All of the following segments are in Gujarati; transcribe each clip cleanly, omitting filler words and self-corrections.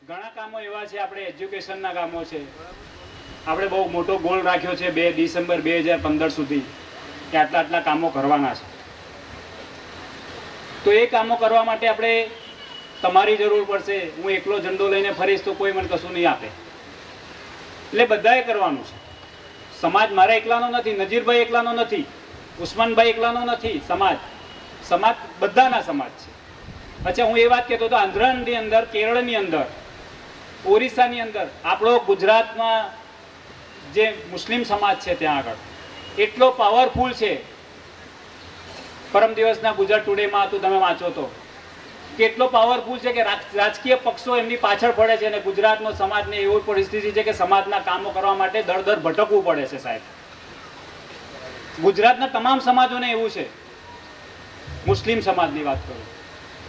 ઘણા કામો એવા છે, આપણે એજ્યુકેશનના કામો છે. આપણે બહુ મોટો ગોલ રાખ્યો છે 2 ડિસેમ્બર 2015 સુધી કે આટલા આટલા કામો કરવાના છે. તો એ કામો કરવા માટે આપણે તમારી જરૂર પડશે. હું એકલો ઝંડો લઈને ફરીશ તો કોઈ મને કશું નહીં આપે. એટલે બધાએ કરવાનું છે. સમાજ મારા એકલાનો નથી, નજીરભાઈ એકલાનો નથી, ઉસ્માનભાઈ એકલાનો નથી. સમાજ બધાના સમાજ છે. અચ્છા, હું એ વાત કહેતો હતો, આંધ્રની અંદર, કેરળની અંદર, ઓરિસ્સાની અંદર, આપણો ગુજરાતમાં જે મુસ્લિમ સમાજ છે ત્યાં આગળ એટલો પાવરફુલ છે. પરમ દિવસના ગુજરાત ટુડેમાં હતું, તમે વાંચો તો, કેટલો પાવરફુલ છે કે રાજકીય પક્ષો એમની પાછળ પડે છે. અને ગુજરાતનો સમાજને એવી પરિસ્થિતિ છે કે સમાજના કામો કરવા માટે દર ભટકવું પડે છે. સાહેબ, ગુજરાતના તમામ સમાજોને એવું છે. મુસ્લિમ સમાજની વાત કરું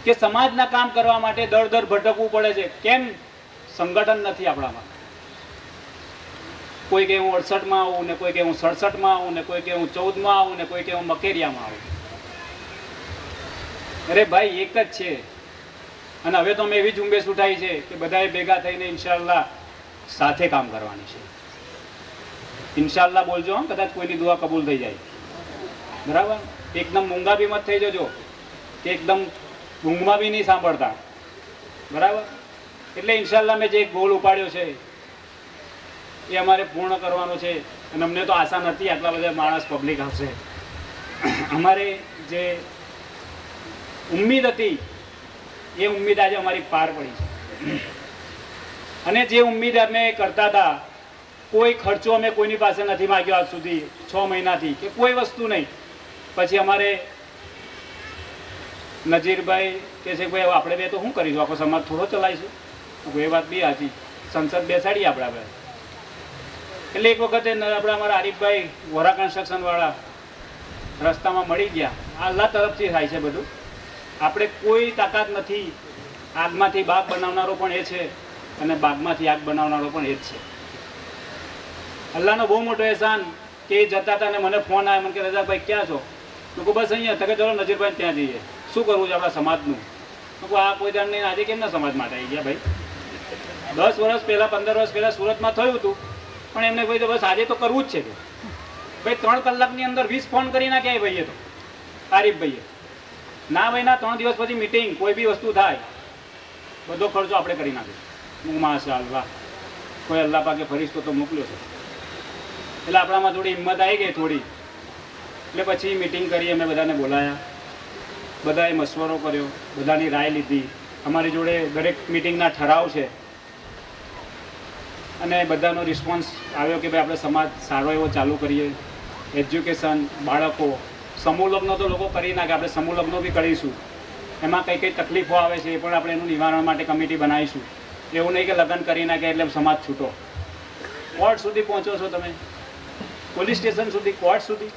કે સમાજના કામ કરવા માટે દર ભટકવું પડે છે. કેમ? સંગઠન નથી આપણામાં. કોઈ કે હું 68માં આવું ને કોઈ કે હું 67માં આવું ને કોઈ કે હું 14માં આવું ને કોઈ કે હું મકેરિયામાં આવું. અરે ભાઈ, એક જ છે. અને હવે તો મેં એવી ઝુંબેશ ઉઠાવી છે કે બધાએ ભેગા થઈને ઇન્શાલ્લાહ સાથે કામ કરવાની છે. ઇન્શાલ્લાહ બોલજો, કદાચ કોઈની દુઆ કબૂલ થઈ જાય. બરાબર? એકદમ મૂંગા બી મત થઈ જજો કે એકદમ ઊંઘમાં બી નહીં સાંભળતા. બરાબર? એટલે ઇન્શાલ્લાહ મેં જે ગોલ ઉપાડ્યો છે એ અમારે પૂર્ણ કરવાનો છે. અને અમને તો આશા નથી આટલા બધા માણસ પબ્લિક આવશે. અમારે જે ઉમ્મીદ હતી એ ઉમ્મીદ આજે અમારી પાર પડી છે. અને જે ઉમ્મીદ અમે કરતા હતા, કોઈ ખર્ચો અમે કોઈની પાસે નથી માગ્યો આજ સુધી 6 મહિનાથી કે કોઈ વસ્તુ નહીં. પછી અમારે નજીરભાઈ કહે છે ભાઈ આપણે બે તો શું કરીશું, આખો સમાજ થોડો ચલાવીશું. એ વાત બી સાચી. સંસદ બેસાડીએ આપણે. એટલે એક વખતે આપણે અમારા આરીફભાઈ વોરા કન્સ્ટ્રક્શનવાળા રસ્તામાં મળી ગયા. અલ્લાહ તરફથી થાય છે બધું. આપણે કોઈ તાકાત નથી. આગમાંથી બાગ બનાવનારો પણ એ છે અને બાગમાંથી આગ બનાવનારો પણ એ જ છે. અલ્લાહનો બહુ મોટો એહસાન કે એ જતા હતા અને મને ફોન આવ્યો. મને કે રજાકભાઈ ક્યાં છો? તો કહું બસ અહીંયા. તો કે ચલો નજીરભાઈ ત્યાં જઈએ. શું કરવું છે આપણા સમાજનું? તો કહું આ કોઈ જાણ નહીં. આજે કેમના સમાજ માટે આવી ગયા ભાઈ? 10 વર્ષ પહેલાં 15 વર્ષ પહેલાં સુરતમાં થયું હતું, પણ એમને કહ્યું બસ આજે તો કરવું જ છે. ભાઈ 3 કલાકની અંદર 20 ફોન કરી નાખ્યા ભાઈએ. તો આરીફભાઈએ ના ભાઈ ના, 3 દિવસ પછી મિટિંગ, કોઈ બી વસ્તુ થાય બધો ખર્ચો આપણે કરી નાખીશું. માશાઅલ્લાહ, કોઈ અલ્લાહ પાકે ફરિશ્તો તો મોકલ્યો છે. એટલે આપણામાં થોડી હિંમત આવી ગઈ થોડી. એટલે પછી મિટિંગ કરી, અમે બધાને બોલાયા, બધાએ મશવરો કર્યો, બધાની રાય લીધી. અમારી જોડે દરેક મિટિંગના ઠરાવ છે અને બધાનો રિસ્પોન્સ આવ્યો કે ભાઈ આપણે સમાજ સારો એવો ચાલુ કરીએ. એજ્યુકેશન, બાળકો, સમૂહ લગ્ન તો લોકો કરી નાખે, આપણે સમૂહ લગ્નો બી કરીશું. એમાં કઈ કઈ તકલીફો આવે છે એ પણ આપણે એનું નિવારણ માટે કમિટી બનાવીશું. એવું નહીં કે લગ્ન કરી નાખે એટલે સમાજ છૂટો. કોર્ટ સુધી પહોંચો છો તમે, પોલીસ સ્ટેશન સુધી, કોર્ટ સુધી.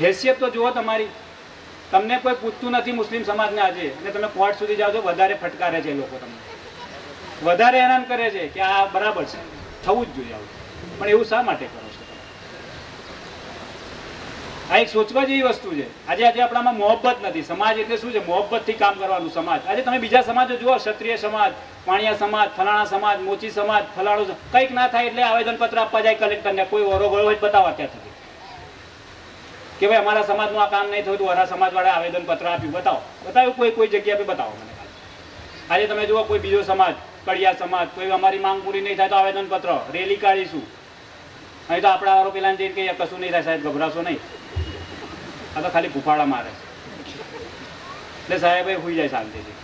હેસિયત તો જુઓ તમારી. તમને કોઈ પૂછતું નથી મુસ્લિમ સમાજને આજે, અને તમે કોર્ટ સુધી જાઓ છો. વધારે ફટકારે છે લોકો, તમને વધારે હેરાન કરે છે કે આ બરાબર છે, થવું જ જોઈએ આવું. પણ એવું શા માટે કરો છો? આ એક સોચવા જેવી વસ્તુ છે. આજે આપણામાં મોહબ્બત નથી. સમાજ એટલે શું છે? મોહબ્બતથી કામ કરવાનું સમાજ. આજે તમે બીજા સમાજો જુઓ, ક્ષત્રિય સમાજ, વાણિયા સમાજ, ફલાણા સમાજ, મોચી સમાજ, ફલાણું, કંઈક ના થાય એટલે આવેદનપત્ર આપવા જાય કલેક્ટરને. કોઈ વરો ગયો હોય બતાવો ત્યાં સુધી કે ભાઈ અમારા સમાજનું આ કામ નહીં થયું તો વરા સમાજવાળા આવેદનપત્ર આપ્યું. બતાવ્યું કોઈ જગ્યા પર બતાવો મને. આજે તમે જુઓ કોઈ બીજો સમાજ, કડિયા સમાજ, કોઈ અમારી માંગ પૂરી નહીં થાય તો આવેદનપત્ર, રેલી કાઢીશું. અહીં તો આપણા વાળો પેલા જઈને કે કશું નહીં થાય સાહેબ, ગભરાશો નહીં, આ તો ખાલી ફૂફાડા મારે છે. એટલે સાહેબ એ હોઈ જાય શાંતિથી.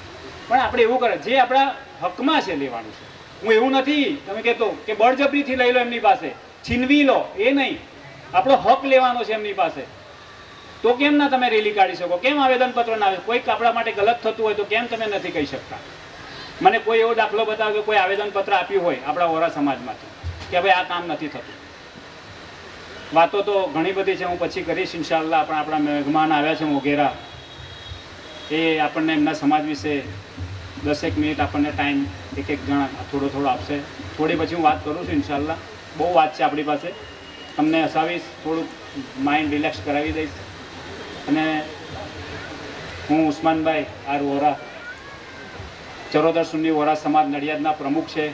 પણ આપણે એવું કરે જે આપણા હકમાં છે લેવાનું છે. હું એવું નથી તમે કહેતો કે બળજબરીથી લઈ લો એમની પાસે, છીનવી લો, એ નહીં. આપણો હક લેવાનો છે એમની પાસે. તો કેમ ના તમે રેલી કાઢી શકો? કેમ આવેદનપત્ર ના આવે? કોઈક આપણા માટે ગલત થતું હોય તો કેમ તમે નથી કહી શકતા? મને કોઈ એવો દાખલો બતાવો કે કોઈ આવેદનપત્ર આપ્યું હોય આપણા વોરા સમાજમાંથી કે ભાઈ આ કામ નથી થતું. વાતો તો ઘણી બધી છે, હું પછી કરીશ ઇન્શાલ્લાહ. પણ આપણા મહેમાન આવ્યા છે મોગેરા, એ આપણને એમના સમાજ વિશે 10 મિનિટ આપણને ટાઈમ એક જણા થોડો આપશે. થોડી પછી હું વાત કરું છું ઇન્શાલ્લાહ. બહુ વાત છે આપણી પાસે. તમને હસાવીશ, થોડુંક માઇન્ડ રિલેક્સ કરાવી દઈશ. અને હું ઉસ્માનભાઈ આર વોરા ચરોતર સુન્ની વોરા સમાજ નડિયાદના પ્રમુખ છે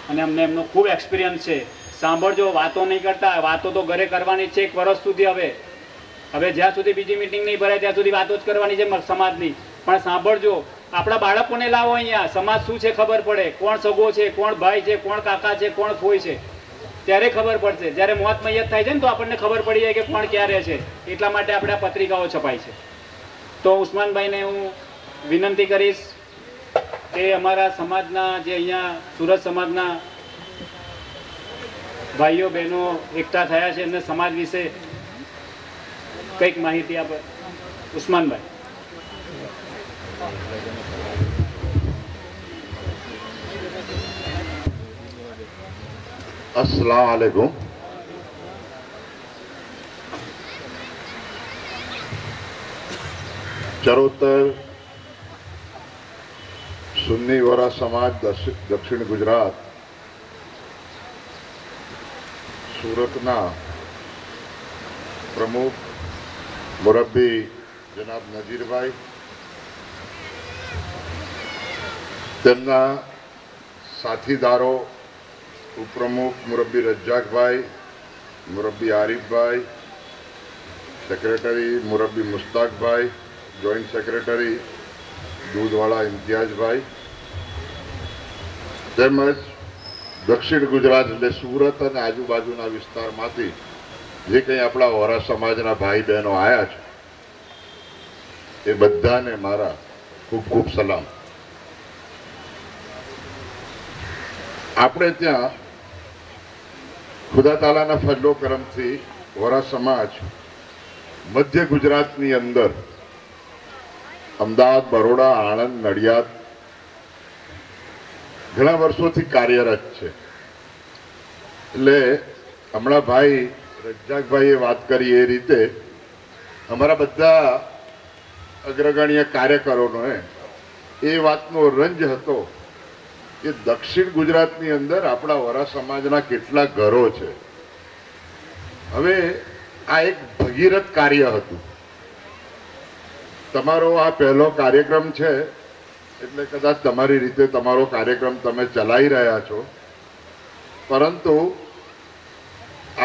અને અમને એમનો ખૂબ એક્સપિરિયન્સ છે. સાંભળજો, વાતો નહીં કરતા. વાતો તો ઘરે કરવાની છે 1 વર્ષ સુધી. હવે જ્યાં સુધી બીજી મિટિંગ નહીં ભરાય ત્યાં સુધી વાતો જ કરવાની છે સમાજની. પણ સાંભળજો, આપણા બાળકોને લાવો અહીંયા, સમાજ શું છે ખબર પડે, કોણ સગો છે, કોણ ભાઈ છે, કોણ કાકા છે, કોણ ફોઈ છે, ત્યારે ખબર પડશે. જ્યારે મોત મૈયત થાય છે ને તો આપણને ખબર પડી જાય કે કોણ ક્યાં રહે છે. એટલા માટે આપણે આ પત્રિકાઓ છપાય છે. તો ઉસ્માનભાઈને હું વિનંતી કરીશ કે અમારા સમાજના જે અહીંયા સુરત સમાજના ભાઈઓ બહેનો એકઠા થયા છે એમને સમાજ વિશે કંઈક માહિતી આપે. ઉસ્માનભાઈ. अस्सलाम वालेकुम. चरोतर सुन्नी वोरा समाज दक्षिण गुजरात सूरतना प्रमुख मुरब्बी जनाब नजीरभाई, તેમના સાથીદારો ઉપપ્રમુખ મુરબ્બી રज्जाकભાઈ, મુરબ્બી આરિફભાઈ, સેક્રેટરી મુરબ્બી મુસ્તાકભાઈ, જોઈન્ટ સેક્રેટરી દૂધવાળા ઇમ્તિયાઝભાઈ, તેમજ દક્ષિણ ગુજરાત એટલે સુરત અને આજુબાજુના વિસ્તારમાંથી જે કંઈ આપણા વોરા સમાજના ભાઈ બહેનો આવ્યા છે એ બધાને મારા ખૂબ ખૂબ સલામ. આપણે ત્યાં ખુદા તાલાના ફજલો કરમથી વોરા સમાજ મધ્ય ગુજરાતની અંદર અમદાવાદ, બરોડા, આણંદ, નડિયાદ ઘણા વર્ષોથી કાર્યરત છે. એટલે હમણાં ભાઈ રज्जाकભાઈએ વાત કરી એ રીતે અમારા બધા અગ્રગણ્ય કાર્યકરોનો એ વાતનો રંજ હતો કે દક્ષિણ ગુજરાતની અંદર આપણા વોરા સમાજના કેટલા ઘરો છે. હવે આ એક ભગીરથ કાર્ય હતું. તમારો આ પહેલો કાર્યક્રમ છે એટલે કદાચ તમારી રીતે તમારો કાર્યક્રમ તમે ચલાવી રહ્યા છો, પરંતુ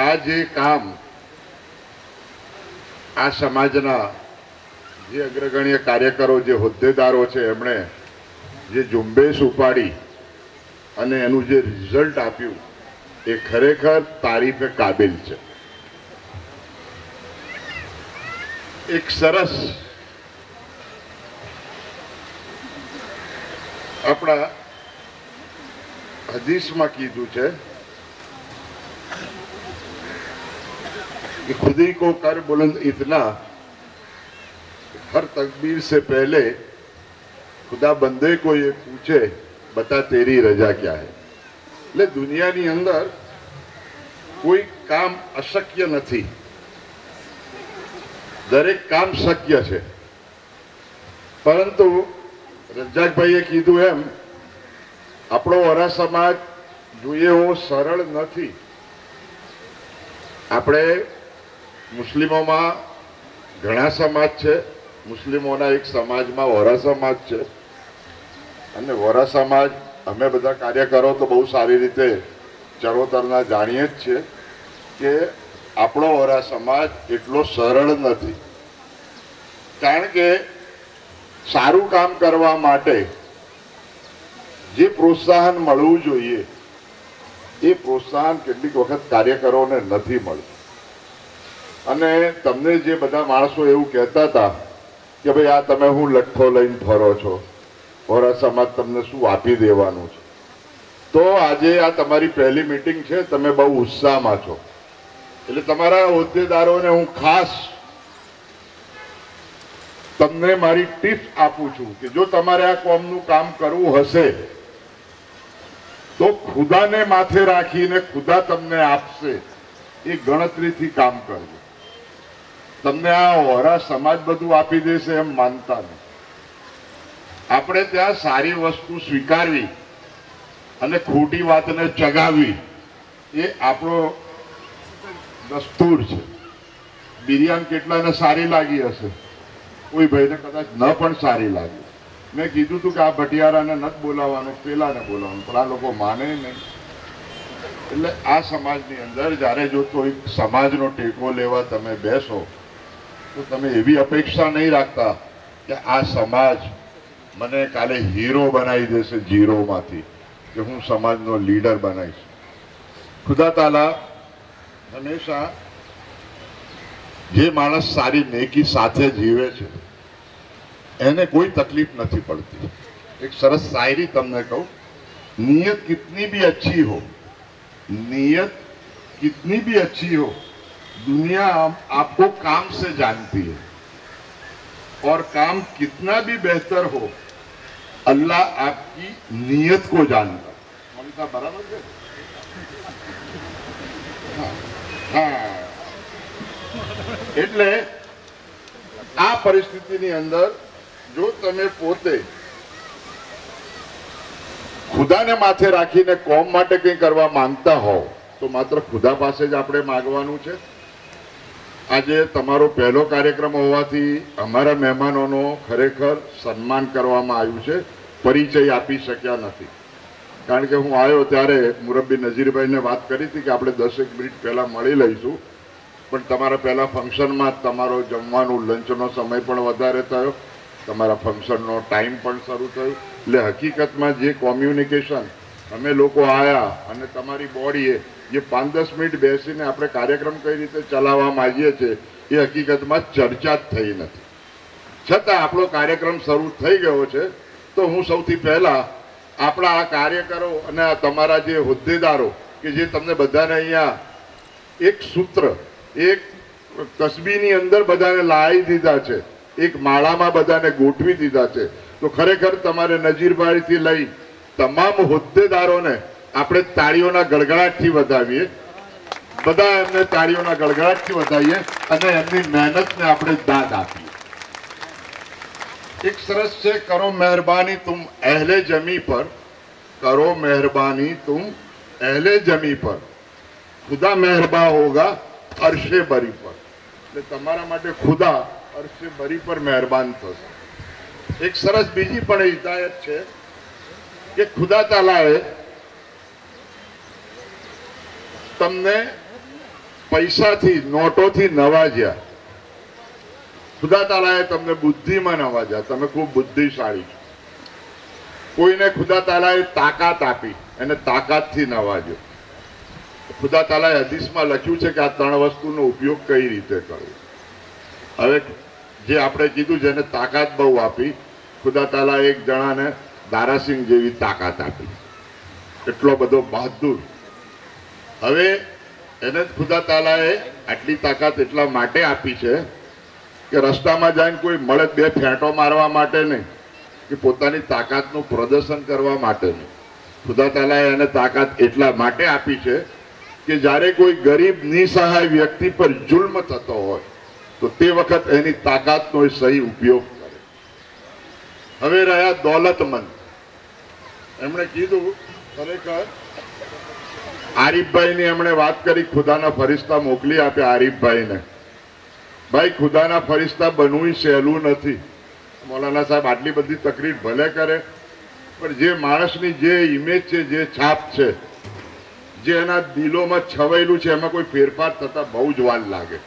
આ જે કામ આ સમાજના જે અગ્રગણ્ય કાર્યકરો, જે હોદ્દેદારો છે, એમણે જે ઝુંબેશ ઉપાડી અને એનું જે રિઝલ્ટ આપ્યું એ ખરેખર તારીફે કાબિલ છે. એક સરસ આપણા હદીસમાં કીધું છે कि खुदी को कर बुलंद इतना हर तकबीर से पहले खुदा बंदे को ये पूछे बता तेरी रजा क्या है. એટલે દુનિયાની અંદર કોઈ કામ અશક્ય નથી, દરેક કામ શક્ય છે. પરંતુ રज्जाकભાઈએ કીધું એમ આપણો વોરા સમાજ જોઈએ એવો સરળ નથી. આપણે મુસ્લિમોમાં ઘણા સમાજ છે, મુસ્લિમોના એક સમાજમાં વોરા સમાજ છે. અને વોરા સમાજ અમે બધા કાર્યકરો તો બહુ સારી રીતે ચરોતરના જાણીએ જ છે કે આપણો વોરા સમાજ એટલો સરળ નથી. કારણ કે સારું કામ કરવા માટે જે પ્રોત્સાહન મળવું જોઈએ એ પ્રોત્સાહન કેટલીક વખત કાર્યકરોને નથી મળતું. અને તમને જે બધા માણસો એવું કહેતા હતા કે ભાઈ આ તમે હું લઠ્ઠો લઈને ફરો છો, વોરા સમાજ તમને શું આપી દેવાનું છે, તો આજે આ તમારી પહેલી મીટિંગ છે, તમે બહુ ઉત્સાહમાં છો. એટલે તમારા હોદ્દેદારોને હું ખાસ તમને મારી ટિપ્સ આપું છું કે જો તમારે આ કોમનું કામ કરવું હશે તો ખુદાને માથે રાખીને ખુદા તમને આપશે એ ગણતરીથી કામ કરજો. તમને આ વોરા સમાજ બધું આપી દેશે એમ માનતા નહીં. આપણે ત્યાં સારી વસ્તુ સ્વીકારવી અને ખોટી વાતને ચગાવવી એ આપણો દસ્તુર છે. બિરયાની કેટલાને સારી લાગી હશે, કોઈ ભાઈને કદાચ ન પણ સારી લાગી, મેં કીધું હતું કે આ ભટિયારાને નથી બોલાવવાનું, પેલાને બોલાવવાનું, પણ આ લોકો માને નહીં. એટલે આ સમાજની અંદર જ્યારે જો તો એક સમાજનો ટેકો લેવા તમે બેસો તો તમે એવી અપેક્ષા નહીં રાખતા કે આ સમાજ મને કાલે હીરો બનાવી દેશે જીરોમાંથી, કે હું સમાજનો લીડર બનાવીશ. ખુદા તાલા હંમેશા જે માણસ સારી નેકી સાથે જીવે છે એને કોઈ તકલીફ નથી પડતી. એક સરસ શાયરી તમને કહું, नियत कितनी भी अच्छी हो, नियत कितनी भी अच्छी हो, दुनिया आपको काम से जानती है, और काम कितना भी बेहतर हो, अल्लाह आपकी नियत को जानता है. ममता बराबर है? हाँ. એટલે આ પરિસ્થિતિની અંદર જો તમે પોતે ખુદાને માથે રાખીને કોમ માટે કંઈ કરવા માંગતા હોવ તો માત્ર ખુદા પાસે જ આપણે માંગવાનું છે. આજે તમારો પહેલો કાર્યક્રમ હોવાથી અમારા મહેમાનોનો ખરેખર સન્માન કરવામાં આવ્યું છે. પરિચય આપી શક્યા નથી, કારણ કે હું આવ્યો ત્યારે મુરબ્બી નઝીરભાઈને વાત કરી હતી કે આપણે 10 મિનિટ પહેલા મળી લઈશું, પણ તમારા પહેલા ફંક્શનમાં તમારો જમવાનું લંચનો સમય પણ વધારે થયો, તમારા ફંક્શનનો ટાઈમ પણ શરૂ થયો. એટલે હકીકતમાં જે કોમ્યુનિકેશન અમે લોકો આવ્યા અને તમારી બોડીએ જે 5-10 મિનિટ બેસીને આપણે કાર્યક્રમ કઈ રીતે ચલાવવા માંગીએ છીએ એ હકીકતમાં ચર્ચા જ થઈ નથી. છતાં આપણો કાર્યક્રમ શરૂ થઈ ગયો છે. તો હું સૌથી પહેલા આપણા આ કાર્યકરો અને આ તમારા જે હોદ્દેદારો કે જે તમને બધાને અહીંયા એક સૂત્ર, એક તસ્બીની અંદર બધાને લાવી દીધા છે, એક માળામાં બધાને ગોઠવી દીધા છે, તો ખરેખર તમારે નજીરભાઈથી લઈ તમામ હોદ્દેદારોને આપણે તાળીઓના ગળગળાટથી વધાવીએ. બધા એમને તાળીઓના ગળગળાટથી વધાવીએ અને એમની મહેનતને આપણે દાદ આપીએ. એક સરસ છે, કરો મહેરબાની તુમ અહેલે જમી પર, કરો મહેરબાની તુમ અહેલે જમી પર, ખુદા મહેરબા હોગા અરશે બરી પર. એટલે તમારા માટે ખુદા અરશે બરી પર મહેરબાન થશે. એક સરસ બીજી પણ હિદાયત છે કે ખુદા તાલાએ તમને પૈસાથી, નોટોથી નવાજ્યા, ખુદા તાલાએ તમને બુદ્ધિમાં નવાજ્યા, તમે ખૂબ બુદ્ધિશાળી છો. કોઈને ખુદા તાલાએ તાકાત આપી, એને તાકાતથી નવાજ્યો. ખુદા તાલાએ હદીસમાં લખ્યું છે કે આ 3 વસ્તુનો ઉપયોગ કઈ રીતે કરવો. હવે જે આપણે કીધું, જેને તાકાત બહુ આપી, ખુદા તાલાએ એક જણાને દારાસિંહ જેવી તાકાત આપી, એટલો બધો બહાદુર. હવે એને ખુદા તાલાએ આટલી તાકાત એટલા માટે આપી છે કે રસ્તામાં જઈને કોઈ મળે 2 ફેંટો મારવા માટે નહીં, કે પોતાની તાકાતનું પ્રદર્શન કરવા માટે નહીં. ખુદા તાલાએ એને તાકાત એટલા માટે આપી છે કે જ્યારે કોઈ ગરીબ નિસહાય વ્યક્તિ પર જુલ્મ થતો હોય તો તે વખત એની તાકાતનો સહી ઉપયોગ કરે. હવે રહ્યા દોલતમંદ. એમણે કીધું, ખરેખર આરીફભાઈની એમણે વાત કરી, ખુદાના ફરિશ્તા મોકલી આપ્યા આરીફભાઈને. ભાઈ, ખુદાના ફરિશ્તા બનવું સહેલું નથી. મૌલાના સાહેબ આટલી બધી તકલીફ ભલે કરે, પણ જે માણસની જે ઇમેજ છે, જે છાપ છે, જે એના દિલોમાં છવાયેલું છે, એમાં કોઈ ફેરફાર થતા બહુ જ વાર લાગે.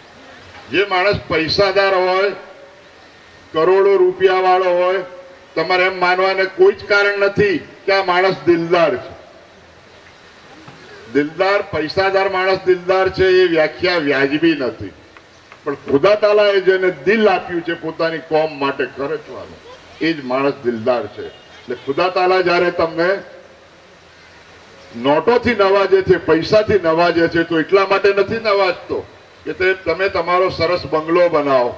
જે માણસ પૈસાદાર હોય, કરોડો રૂપિયા વાળો હોય, તમારે એમ માનવાને કોઈ જ કારણ નથી કે આ માણસ દિલદાર છે. દિલદાર, પૈસાદાર માણસ દિલદાર છે એ વ્યાખ્યા વ્યાજબી નથી, પણ ખુદા તાલાએ જેને દિલ આપ્યું છે પોતાની કોમ માટે ખર્ચવાનું, એ જ માણસ દિલદાર છે. એટલે ખુદા તાલા જયારે તમને નોટોથી નવાજે છે, પૈસાથી નવાજે છે, તો એટલા માટે નથી નવાજતો કે તમે તમારો સરસ બંગલો બનાવો,